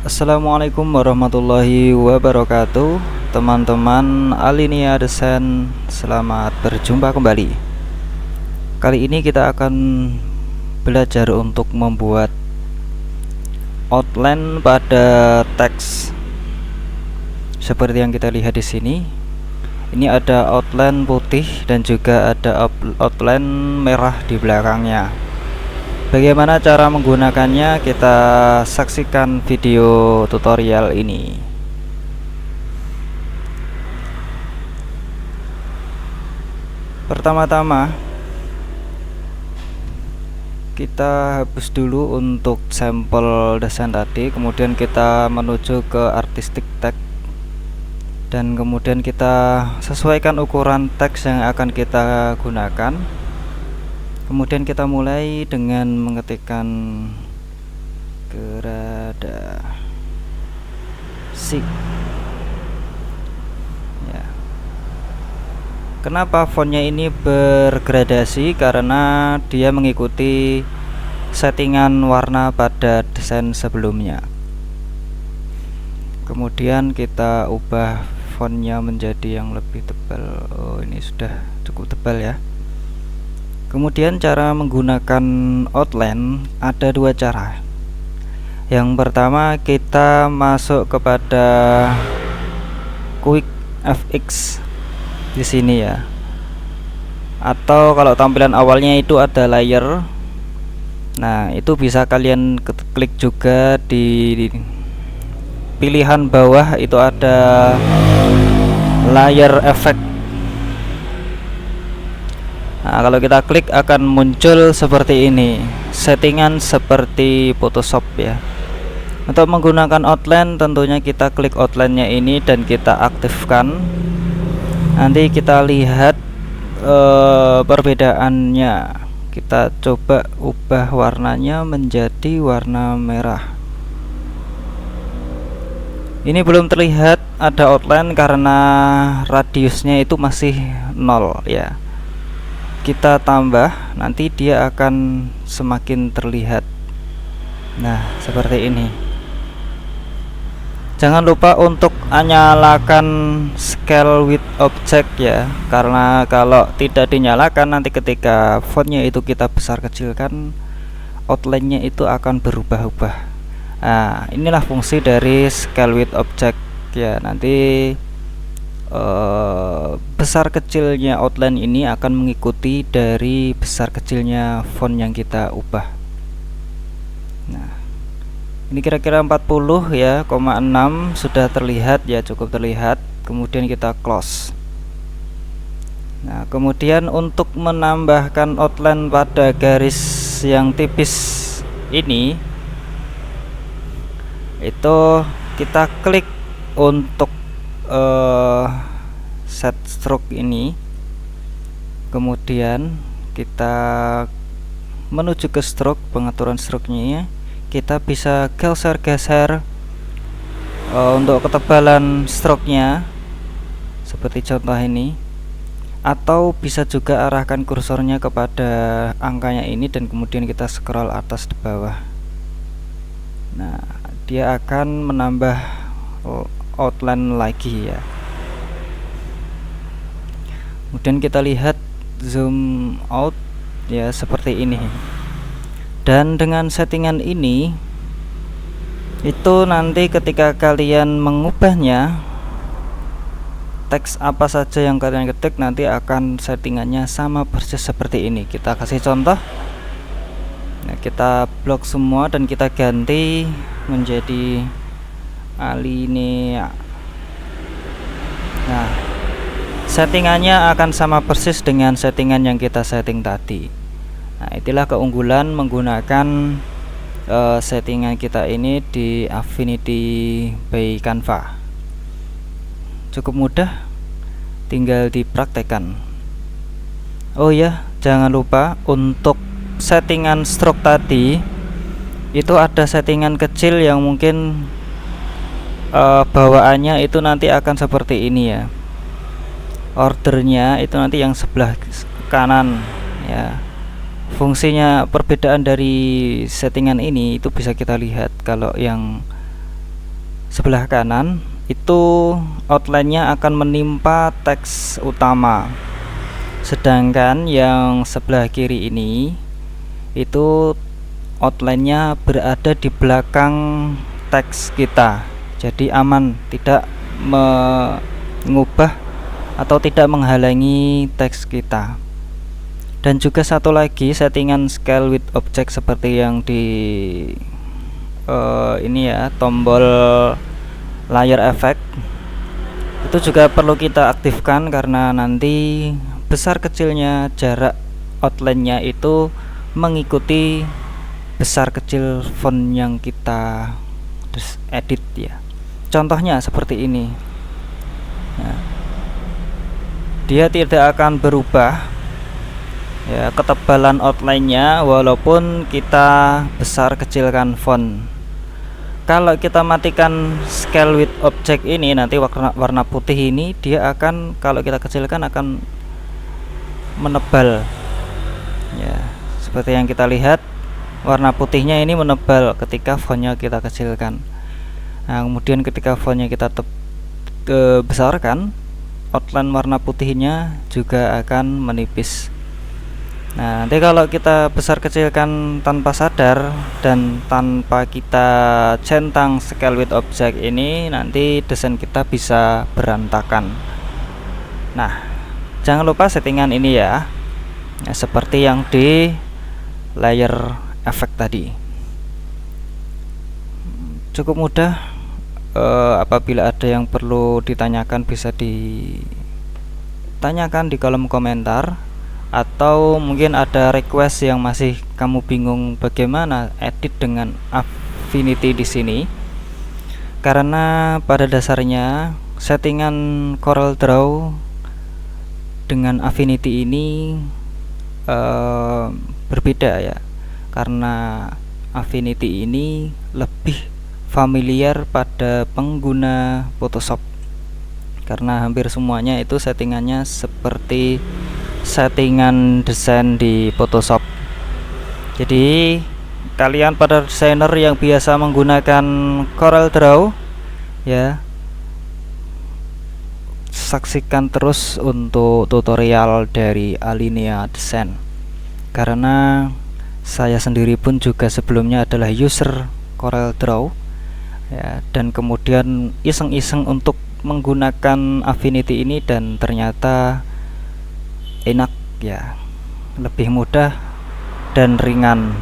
Assalamualaikum warahmatullahi wabarakatuh. Teman-teman Alinea Desain, selamat berjumpa kembali. Kali ini kita akan belajar untuk membuat outline pada teks. Seperti yang kita lihat di sini. Ini ada outline putih dan juga ada outline merah di belakangnya. Bagaimana cara menggunakannya? Kita saksikan video tutorial ini. Pertama-tama kita hapus dulu untuk sampel desain tadi, kemudian kita menuju ke artistic tag dan kemudian kita sesuaikan ukuran teks yang akan kita gunakan. Kemudian kita mulai dengan mengetikkan gradasi. Ya. Kenapa fontnya ini bergradasi? Karena dia mengikuti settingan warna pada desain sebelumnya. Kemudian kita ubah fontnya menjadi yang lebih tebal. Oh, ini sudah cukup tebal ya. Kemudian cara menggunakan outline ada dua cara. Yang pertama, kita masuk kepada Quick FX di sini ya. Atau kalau tampilan awalnya itu ada layer. Nah, itu bisa kalian klik juga di pilihan bawah, itu ada layer effect. Nah, kalau kita klik akan muncul seperti ini, settingan seperti Photoshop ya. Untuk menggunakan outline tentunya kita klik outline-nya ini dan kita aktifkan. Nanti kita lihat perbedaannya. Kita coba ubah warnanya menjadi warna merah. Ini belum terlihat ada outline karena radiusnya itu masih 0 ya. Kita tambah, nanti dia akan semakin terlihat. Nah, seperti ini. Jangan lupa untuk nyalakan scale with object ya, karena kalau tidak dinyalakan nanti ketika fontnya itu kita besar kecilkan, outline-nya itu akan berubah-ubah. Nah, inilah fungsi dari scale with object ya. Nanti besar kecilnya outline ini akan mengikuti dari besar kecilnya font yang kita ubah. Nah, ini kira-kira 40 ya, 0,6 sudah terlihat ya, cukup terlihat. Kemudian kita close. Nah, kemudian untuk menambahkan outline pada garis yang tipis ini, itu kita klik untuk set stroke ini, kemudian kita menuju ke stroke, pengaturan stroke-nya. Kita bisa geser-geser untuk ketebalan stroke-nya seperti contoh ini, atau bisa juga arahkan kursornya kepada angkanya ini dan kemudian kita scroll atas ke bawah. Nah, dia akan menambah outline lagi ya. Kemudian kita lihat zoom out ya, seperti ini. Dan dengan settingan ini itu nanti ketika kalian mengubahnya, teks apa saja yang kalian ketik nanti akan settingannya sama persis seperti ini. Kita kasih contoh. Nah, kita blok semua dan kita ganti menjadi Alinea. Nah, settingannya akan sama persis dengan settingan yang kita setting tadi. Nah, itulah keunggulan menggunakan settingan kita ini di Affinity by Canva. Cukup mudah, tinggal dipraktekkan. Oh ya, jangan lupa untuk settingan stroke tadi itu ada settingan kecil yang mungkin bawaannya itu nanti akan seperti ini ya. Ordernya itu nanti yang sebelah kanan ya. Fungsinya perbedaan dari settingan ini itu bisa kita lihat. Kalau yang sebelah kanan itu outline-nya akan menimpa teks utama, sedangkan yang sebelah kiri ini itu outline-nya berada di belakang teks kita, jadi aman, tidak mengubah atau tidak menghalangi teks kita. Dan juga satu lagi, settingan scale with object seperti yang di ini ya, tombol layer effect itu juga perlu kita aktifkan, karena nanti besar kecilnya jarak outline-nya itu mengikuti besar kecil font yang kita edit ya. Contohnya seperti ini. Nah, dia tidak akan berubah ya ketebalan outline-nya walaupun kita besar kecilkan font. Kalau kita matikan scale with object ini, nanti warna putih ini dia akan, kalau kita kecilkan akan menebal ya, seperti yang kita lihat, warna putihnya ini menebal ketika fontnya kita kecilkan. Nah, kemudian ketika fontnya kita besarkan, outline warna putihnya juga akan menipis. Nah, nanti kalau kita besar kecilkan tanpa sadar dan tanpa kita centang scale with object ini, nanti desain kita bisa berantakan. Nah, jangan lupa settingan ini ya, seperti yang di layer effect tadi. Cukup mudah. Apabila ada yang perlu ditanyakan bisa ditanyakan di kolom komentar, atau mungkin ada request yang masih kamu bingung bagaimana edit dengan Affinity di sini. Karena pada dasarnya settingan CorelDRAW dengan Affinity ini berbeda ya, karena Affinity ini lebih familiar pada pengguna Photoshop, karena hampir semuanya itu settingannya seperti settingan desain di Photoshop. Jadi kalian para desainer yang biasa menggunakan CorelDRAW ya, saksikan terus untuk tutorial dari Alinea Design, karena saya sendiri pun juga sebelumnya adalah user CorelDRAW ya, dan kemudian iseng-iseng untuk menggunakan Affinity ini dan ternyata enak ya, lebih mudah dan ringan.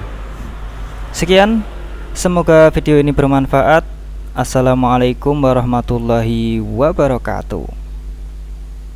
Sekian, semoga video ini bermanfaat. Assalamualaikum warahmatullahi wabarakatuh.